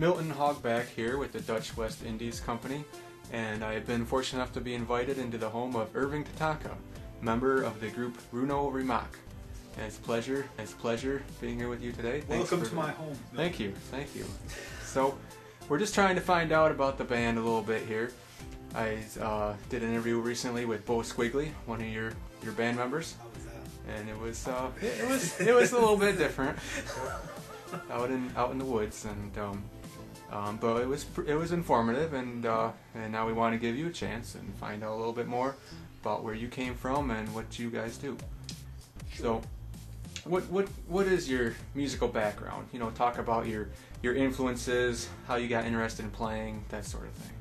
Milton Hogback here with the Dutch West Indies Company, and I have been fortunate enough to be invited into the home of Irving Tatanka, member of the group Runo Rimac. And it's a pleasure being here with you today. Welcome to my home. Thank you. So, we're just trying to find out about the band a little bit here. I did an interview recently with Bo Squiggly, one of your band members. How was that? And it was a little bit different out in the woods, and but it was informative, and now we want to give you a chance and find out a little bit more about where you came from and what you guys do. Sure. So what is your musical background? You know, talk about your influences, how you got interested in playing, that sort of thing.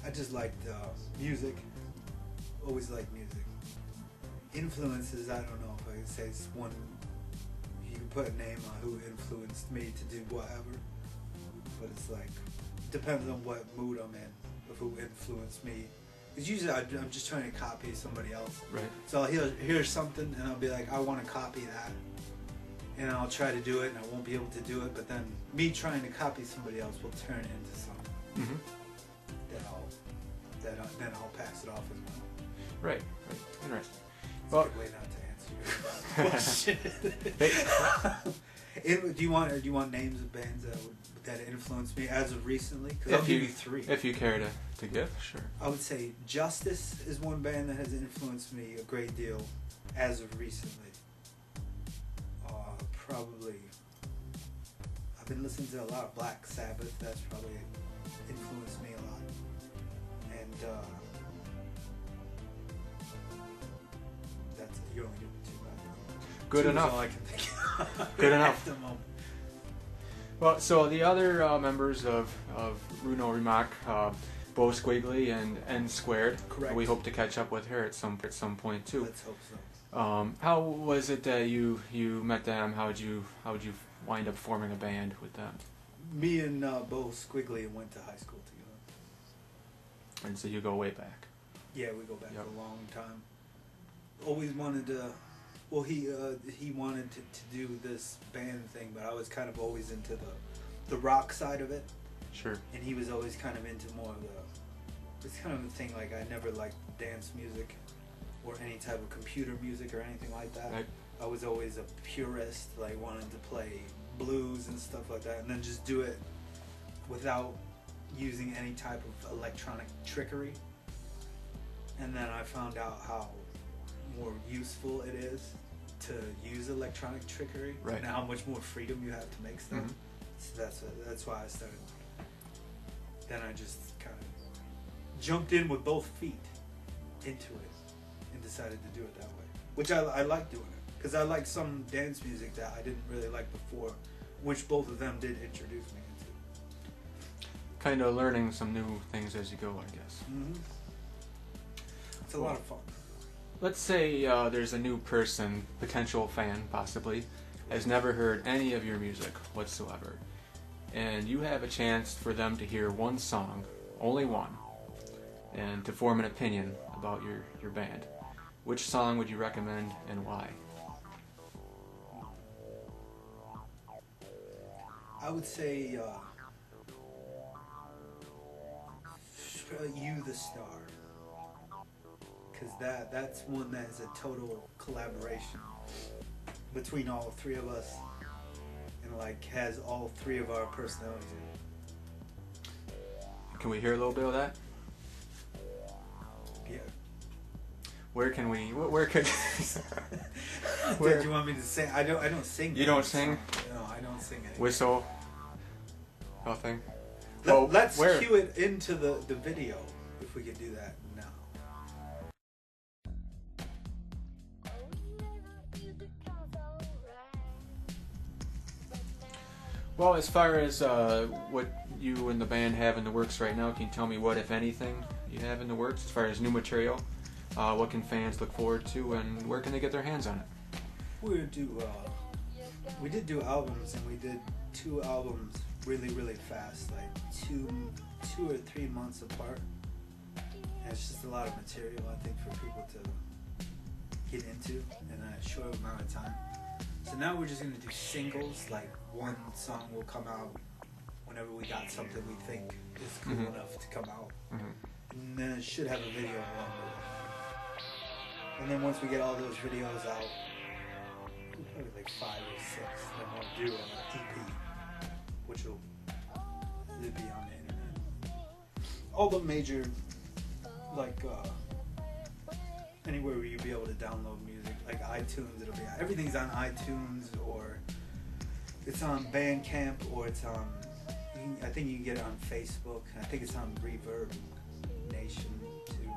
I just liked music. Always liked music. Influences, I don't know if I can say it's one. You can put a name on who influenced me to do whatever, but it's like depends on what mood I'm in of who influenced me. Because usually I'm just trying to copy somebody else. Right. So I'll hear something and I'll be like, I want to copy that, and I'll try to do it and I won't be able to do it. But then me trying to copy somebody else will turn into something. Mm-hmm. Then I'll pass it off as well. Right. Interesting. It's Well, a good way not to answer your question. Do you want names of bands that influenced me as of recently? Because I'll give you three. If you care to give, sure. I would say Justice is one band that has influenced me a great deal as of recently. Probably, I've been listening to a lot of Black Sabbath. That's probably influenced me a lot. And that's you're only doing two, right? Good Two enough. Is all I can think of. Good enough. At the moment. Well, so the other members of Runo Rimac, Bo Squiggly and N Squared. Correct. We hope to catch up with her at some point too. Let's hope so. How was it that you met them? How would you wind up forming a band with them? Me and Bo Squiggly went to high school together. And so you go way back. Yeah, we go back Yep. a long time. Always wanted to. Well, he wanted to do this band thing, but I was kind of always into the rock side of it, Sure. and he was always kind of into more of it's kind of a thing. Like I never liked dance music or any type of computer music or anything like that. Right. I was always a purist, like wanted to play blues and stuff like that, and then just do it without using any type of electronic trickery. And then I found out how more useful it is to use electronic trickery, Right. and how much more freedom you have to make stuff. Mhm. So that's why I started. Then I just kind of jumped in with both feet into it and decided to do it that way, which I like doing it because I like some dance music that I didn't really like before, which both of them did introduce me into. Kind of learning some new things as you go, I guess. Mm-hmm. It's a lot of fun. Let's say there's a new person, potential fan possibly, has never heard any of your music whatsoever, and you have a chance for them to hear one song, only one, and to form an opinion about your band. Which song would you recommend and why? I would say You the Star, because that's one that is a total collaboration between all three of us, and like has all three of our personalities in it. Can we hear a little bit of that? Yeah. Where could Did you want me to sing? I don't sing. You don't sing? No, I don't sing it. Whistle? Nothing? Let's where? cue it into the video if we could do that now. Well, as far as what you and the band have in the works right now, can you tell me what, if anything, you have in the works as far as new material? What can fans look forward to, and where can they get their hands on it? We did do albums, and we did 2 albums really fast, like two or 3 months apart. And it's just a lot of material, I think, for people to get into in a short amount of time. So now we're just going to do singles, like one song will come out whenever we got something we think is cool Mhm. enough to come out. Mhm. And then it should have a video along with it. And then once we get all those videos out, probably like 5 or 6, then we'll do an EP, which will be on the internet. All the major, like, anywhere where you'll be able to download music, like iTunes, everything's on iTunes, or it's on Bandcamp, or it's on, I think you can get it on Facebook, I think it's on Reverb Nation too.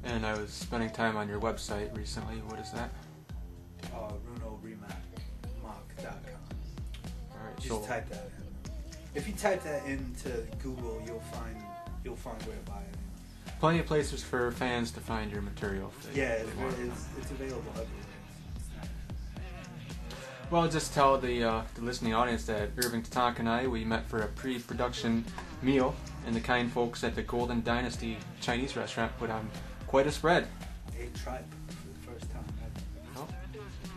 And I was spending time on your website recently. What is that? Runo Rimac, mock.com. Alright, Just so type that in. If you type that into Google, you'll find where to buy it. plenty of places for fans to find your material. If they, Yeah, if they want. it's available everywhere. It's not, Well, just tell the listening audience that Irving Tatanka and I, we met for a pre-production meal, and the kind folks at the Golden Dynasty Chinese restaurant put on quite a spread. ate tripe for the first time. Oh. I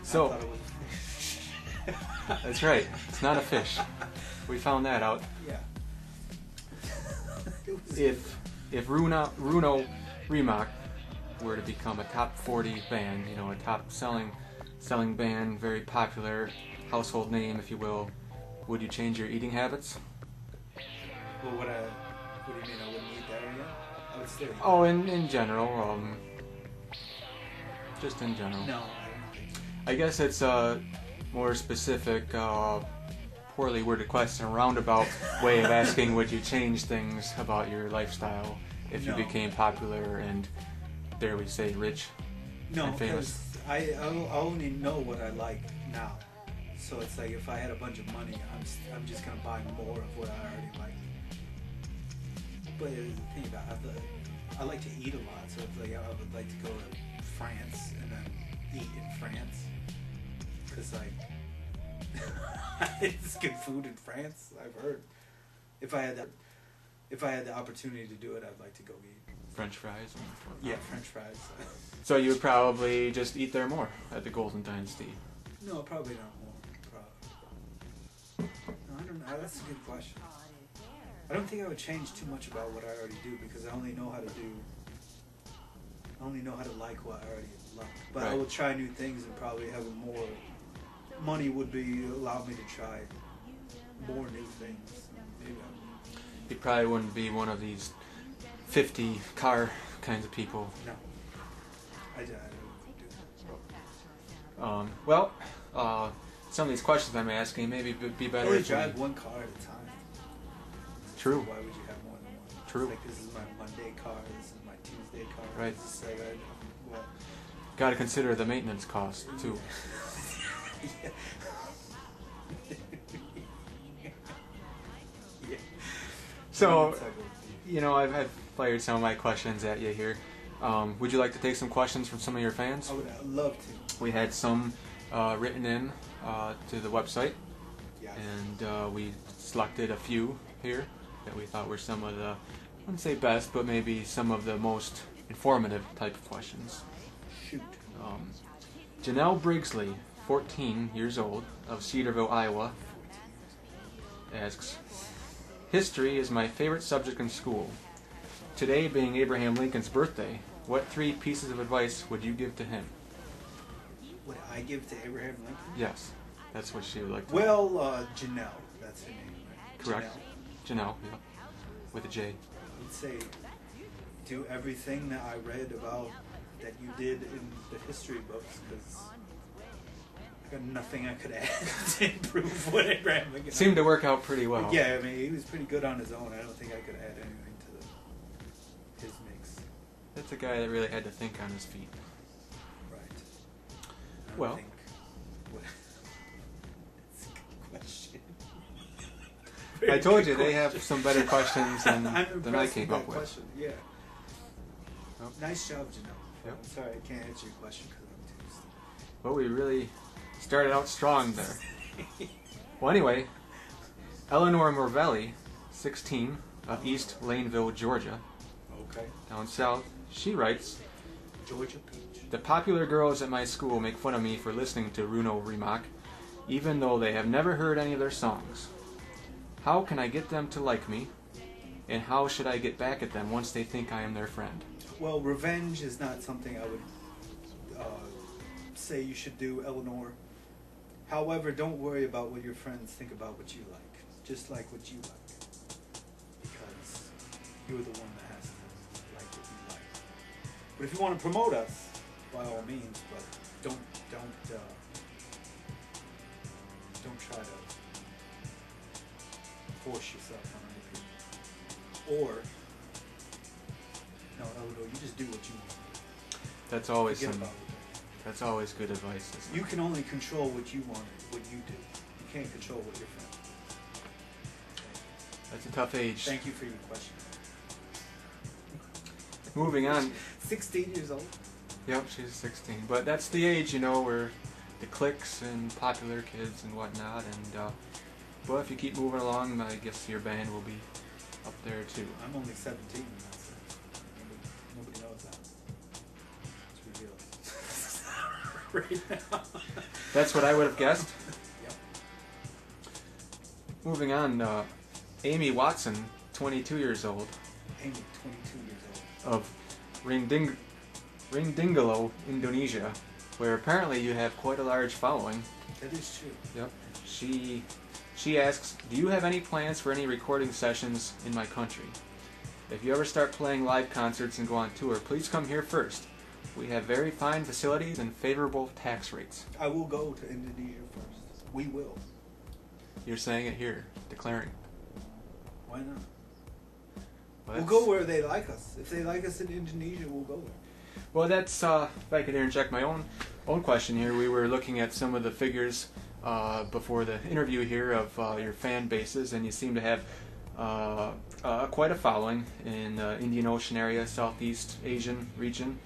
So, thought it was a fish. that's right, it's not a fish. We found that out. Yeah. It was If Runo Rimac were to become a top 40 band, you know, a top selling band, very popular, household name, if you will, would you change your eating habits? Well, what do you mean? I wouldn't eat that again? I would still eat. Oh, in general, just in general. No, I don't think so. I guess it's a more specific, poorly worded question, a roundabout way of asking would you change things about your lifestyle if you No. became popular and, dare we say, rich No, and famous? because I only know what I like now. So it's like if I had a bunch of money, I'm just gonna buy more of what I already like. But the thing about it, I like to eat a lot, so it's like I would like to go to France and then eat in France, because like it's good food in France. I've heard. If I had the opportunity to do it, I'd like to go eat. French fries and whatnot. Yeah, French fries. So you would probably just eat there more at the Golden Dynasty. No, probably not more. No, I don't know. That's a good question. I don't think I would change too much about what I already do, because I only know how to like what I already like. But I Right. will try new things and probably have more money would be allow me to try more new things. Maybe You probably wouldn't be one of these 50 car kinds of people. no. I don't do Well, some of these questions I'm asking maybe be that. better Only if drive we... one car at a time. True. Why would you have more than one? True. It's like, this is my Monday car, this is my Tuesday car. Right. This is like, well, Got to consider the maintenance cost too. yeah. So, you know, I've fired some of my questions at you here. Would you like to take some questions from some of your fans? I would love to. We had some written in to the website, Yeah. and we selected a few here that we thought were some of the, I wouldn't say best, but maybe some of the most informative type of questions. Shoot. Janelle Briggsley, 14 years old, of Cedarville, Iowa, asks, history is my favorite subject in school. Today being Abraham Lincoln's birthday, what 3 pieces of advice would you give to him? Would I give to Abraham Lincoln? Yes, that's what she would like to Well, Janelle. That's her name, right? Correct. Janelle, yeah, with a J. I would say do everything that I read about that you did in the history books, because I got nothing I could add to improve what Abraham Lincoln Seemed to work out pretty well. Yeah, I mean, he was pretty good on his own. I don't think I could add anything to his mix. That's a guy that really had to think on his feet. Right. I don't Well. think it's a good question. I told you Very they good have question. some better questions than I'm I impressed came with up that with. question. Yeah. Well. Nice job, Janelle. Yep. I'm sorry I can't answer your question because I'm too stupid. Well, we really started out strong there. Well, anyway, Eleanor Morvelli, 16, of East Laneville, Georgia, Okay. down south, she writes, Georgia Peach. the popular girls at my school make fun of me for listening to Runo Rimac, even though they have never heard any of their songs. How can I get them to like me? And how should I get back at them once they think I am their friend? Well, revenge is not something I would say you should do, Eleanor. However, don't worry about what your friends think about what you like. Just like what you like. Because you're the one that has to like what you like. But if you want to promote us, by all means, but don't try to force yourself on other people. Or, no, Eleanor, you just do what you want. That's always Forget some. about it. That's always good advice. Isn't You it? can only control what you want, what you do. You can't control what your friends do. That's a tough age. Thank you for your question. Moving on. 16 years old. Yep, she's 16. But that's the age, where the cliques and popular kids and whatnot. And but if you keep moving along, I guess your band will be up there too. I'm only 17. And that's it. Nobody knows that. It's revealed. Right now. That's what I would have guessed. Yep. Moving on, Amy Watson, 22 years old, Amy, 22 years old. of Ringdingalo, Indonesia, where apparently you have quite a large following. That is true. Yep. She asks, do you have any plans for any recording sessions in my country? If you ever start playing live concerts and go on tour, please come here first. We have very fine facilities and favorable tax rates. I will go to Indonesia first. We will. You're saying it here, declaring. Why not? Well, We'll go where they like us. If they like us in Indonesia, we'll go there. Well, that's, if I could interject my own question here, we were looking at some of the figures before the interview here of your fan bases, and you seem to have quite a following in the Indian Ocean area, Southeast Asian region,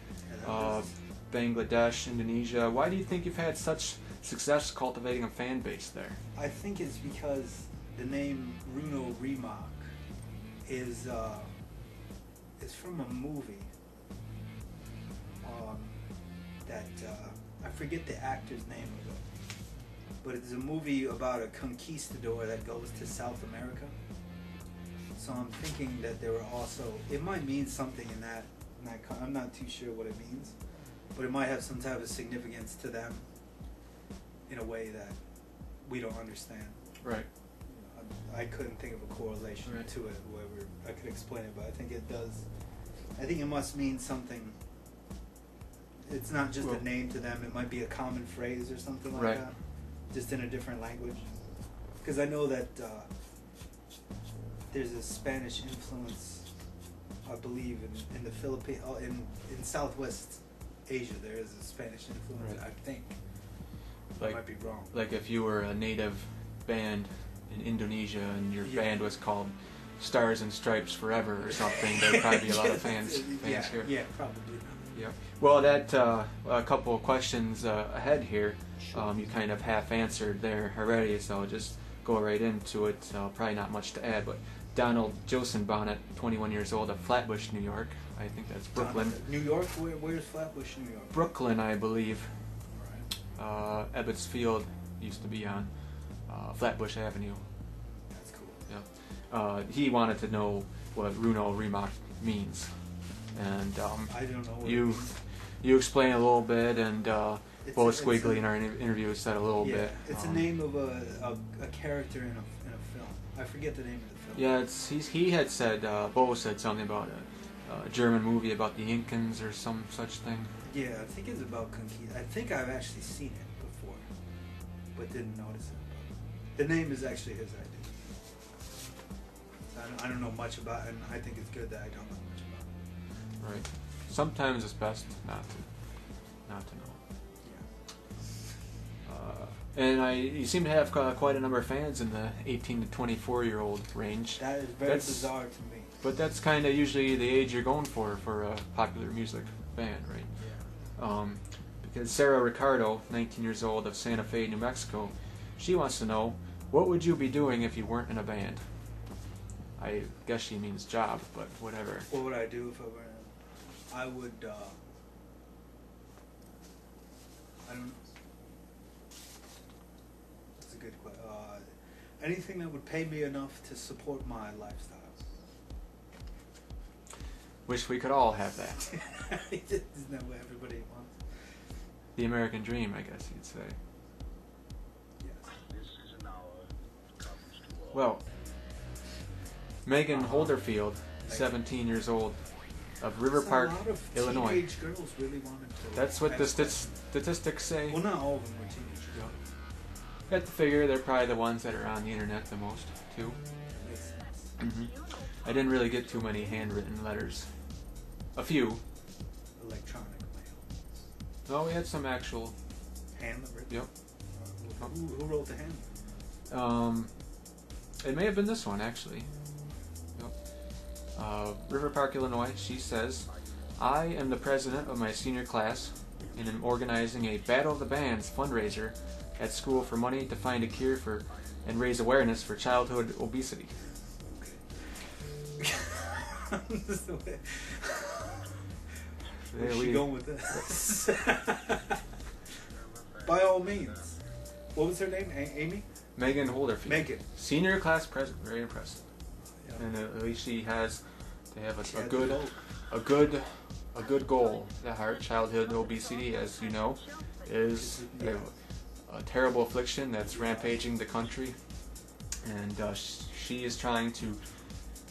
Bangladesh, Indonesia. Why do you think you've had such success cultivating a fan base there? I think it's because the name Runo Rimac is from a movie that I forget the actor's name of it, but it's a movie about a conquistador that goes to South America. So I'm thinking that there were also, it might mean something in that I'm not too sure what it means, but it might have some type of significance to them in a way that we don't understand. Right. I couldn't think of a correlation Right. to it, whoever I could explain it, but I think it does. I think it must mean something. It's not just a name to them, it might be a common phrase or something like Right. that, just in a different language. Because I know that there's a Spanish influence, I believe, in the Philippines, in Southwest Asia, there is a Spanish influence, Right. I think. I Like, might be wrong. like if you were a native band in Indonesia and your Yeah. band was called Stars and Stripes Forever or something, there'd probably be a lot of fans here. Yeah, probably. Yeah. Well, that a couple of questions ahead here, you kind of half answered there already, so I'll just go right into it. Probably not much to add, but Donald Josen Bonnet, 21 years old, of Flatbush, New York. I think that's Brooklyn. New York? Where's Flatbush, New York? Brooklyn, I believe. Alright. Ebbets Field used to be on Flatbush Avenue. That's cool. Yeah. He wanted to know what Runo Rimac means, and I don't know what it you means. you explain a little bit, and It's Bo a- it's Squigley a- in our interview said a little Yeah, bit. it's a name of a character in a film. I forget the name of the film. Yeah, he had said Bo said something about a German movie about the Incans or some such thing. Yeah, I think it's about Conquista. I think I've actually seen it before, but didn't notice it. But the name is actually his idea. So I don't know much about it, and I think it's good that I don't know much about it. Right. Sometimes it's best not to know. Yeah. And you seem to have quite a number of fans in the 18 to 24-year-old range. That is very bizarre to me. But that's kind of usually the age you're going for a popular music band, right? Yeah. Because Sarah Ricardo, 19 years old, of Santa Fe, New Mexico, she wants to know, what would you be doing if you weren't in a band? I guess she means job, but whatever. What would I do if I were? I would. I don't. That's a good question. Anything that would pay me enough to support my lifestyle. Wish we could all have that. Isn't that what everybody wants? The American dream, I guess you'd say. Yes. Well, Megan Holderfield, 17 years old, of River Park, a lot of Illinois. Teenage girls really wanted to. That's what the statistics say. Well, not all of them were teenagers. Yeah. You have to figure they're probably the ones that are on the internet the most, too. That makes sense. Mm-hmm. I didn't really get too many handwritten letters. A few. Electronic mail. No, we had some actual. Handwritten? Yep. Who wrote the handwritten? It may have been this one, actually. River Park, Illinois, she says, I am the president of my senior class and am organizing a Battle of the Bands fundraiser at school for money to find a cure for and raise awareness for childhood obesity. Okay. Where's she going with this? By all means. What was her name? Amy? Megan Holderfield. Megan. Senior class president. Very impressive. Yeah. And at least they have a good goal at heart. Childhood obesity, as you know, is a terrible affliction that's rampaging the country, and she is trying to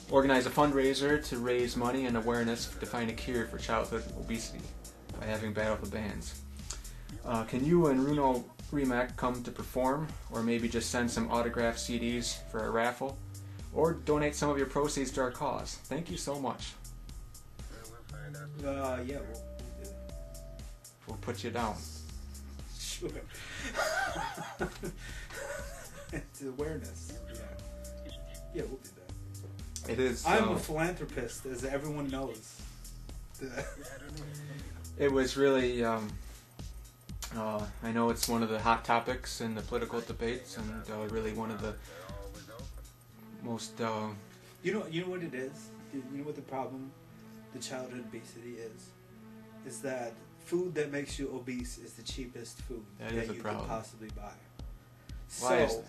organize a fundraiser to raise money and awareness to find a cure for childhood obesity by having Battle of the Bands. Can you and Runo Rimac come to perform, or maybe just send some autographed CDs for a raffle, or donate some of your proceeds to our cause? Thank you so much. Yeah, we'll do it. We'll put you down. Sure. It's awareness. Yeah, we'll do that. It is. I'm a philanthropist, as everyone knows. It was really. I know it's one of the hot topics in the political debates, and really one of the most. You know what it is. You know what the problem, the childhood obesity is that food that makes you obese is the cheapest food that you could possibly buy. Why is So that?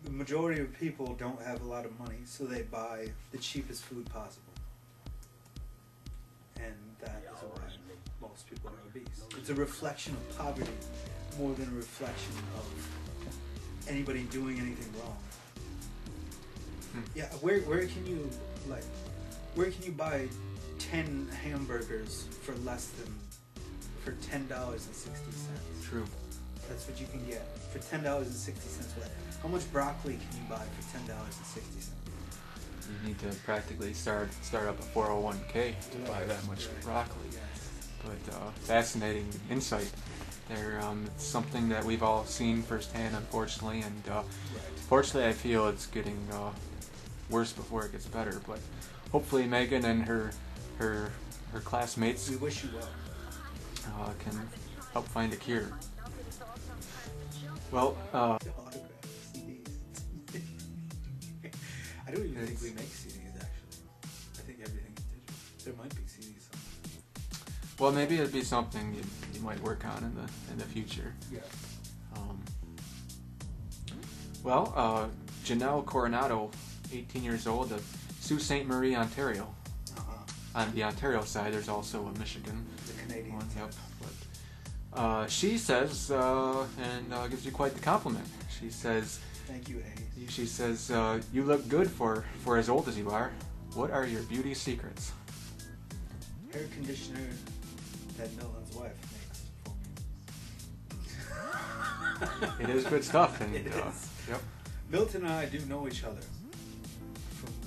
the majority of people don't have a lot of money, so they buy the cheapest food possible, and that is why most people are obese. It's a reflection of poverty more than a reflection of anybody doing anything wrong. Yeah, where can you buy 10 hamburgers for $10.60? True. That's what you can get for $10.60. How much broccoli can you buy for $10.60? You need to practically start up a 401k to buy that much broccoli. But fascinating insight there. It's something that we've all seen firsthand, unfortunately, and fortunately I feel it's getting worse before it gets better. But hopefully Megan and her classmates, we wish you well, can help find a cure. Well, I don't even think we make CDs, actually. I think everything is digital. There might be CDs somewhere. Well, maybe it'd be something you might work on in the future. Yeah. Janelle Coronado, 18 years old, of Sault Ste. Marie, Ontario. On the Ontario side, there's also a Michigan The Canadian one. side. Yep. But she says, and gives you quite the compliment. She says, "Thank you, Hayes." She says, "You look good for as old as you are. What are your beauty secrets?" Hair conditioner that Milton's wife makes for me. It is good stuff. And, It is. Yep. Milton and I do know each other.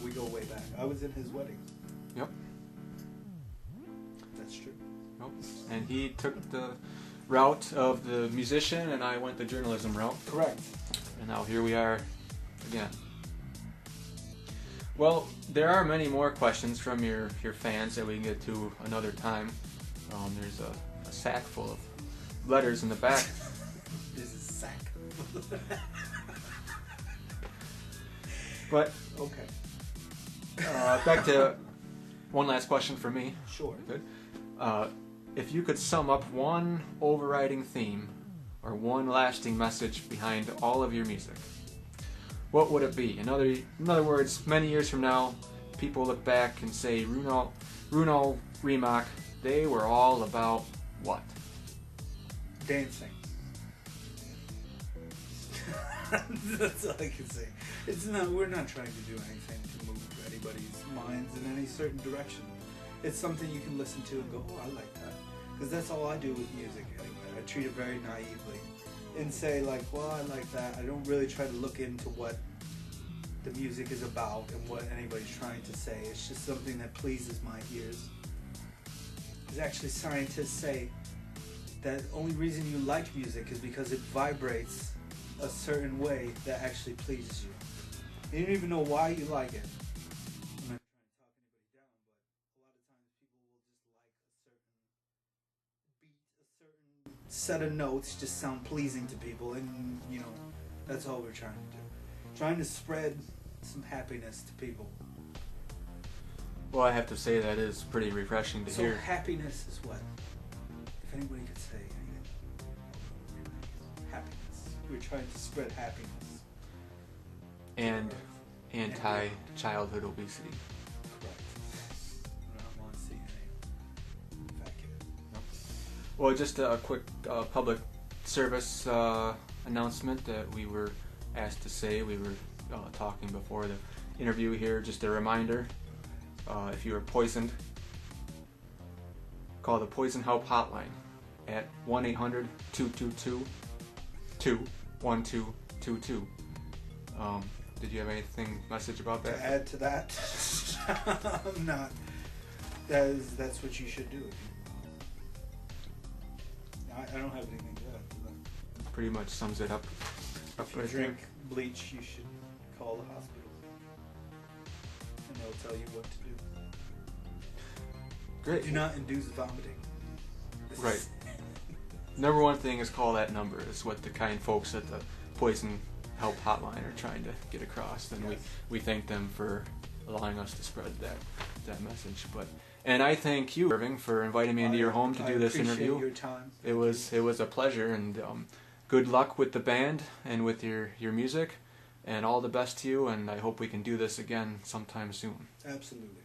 We go way back. I was in his wedding. Yep. That's true. Yep. And he took the route of the musician, and I went the journalism route. Correct. And now here we are again. Well, there are many more questions from your fans that we can get to another time. There's a sack full of letters in the back. This is sack. But Okay. back to one last question for me. Sure. Good. If you could sum up one overriding theme or one lasting message behind all of your music, what would it be? In other words, many years from now, people look back and say, Runo Rimac, they were all about what? Dancing. That's all I can say. We're not trying to do anything to move anybody's minds in any certain direction. It's something you can listen to and go, oh, I like that. Because that's all I do with music anyway. I treat it very naively. And say like, well, I like that. I don't really try to look into what the music is about and what anybody's trying to say. It's just something that pleases my ears. Because actually scientists say that the only reason you like music is because it vibrates a certain way that actually pleases you. You don't even know why you like it. I'm not trying to talk anybody down, but a lot of times people will just like a certain beat, a certain set of notes just sound pleasing to people, and you know, that's all we're trying to do. Trying to spread some happiness to people. Well, I have to say that is pretty refreshing to hear. So happiness is what? If anybody could say anything. Happiness. We're trying to spread happiness. And anti-childhood obesity. Correct. I don't want to see any fat kid. Well, just a quick public service announcement that we were asked to say. We were talking before the interview here. Just a reminder, if you are poisoned, call the Poison Help Hotline at 1-800-222-1222. Did you have anything message about that? To add to that, I'm not. That's what you should do. I don't have anything to add to that. Pretty much sums it up. If you drink bleach, you should call the hospital, and they'll tell you what to do. Great. Do not induce vomiting. Right. Number one thing is call that number. Is what the kind folks at the Poison Help Hotline are trying to get across, and yes. we thank them for allowing us to spread that message. And I thank you, Irving, for inviting me into your home to do this interview. Your time. It was a pleasure, and good luck with the band and with your music, and all the best to you. And I hope we can do this again sometime soon. Absolutely.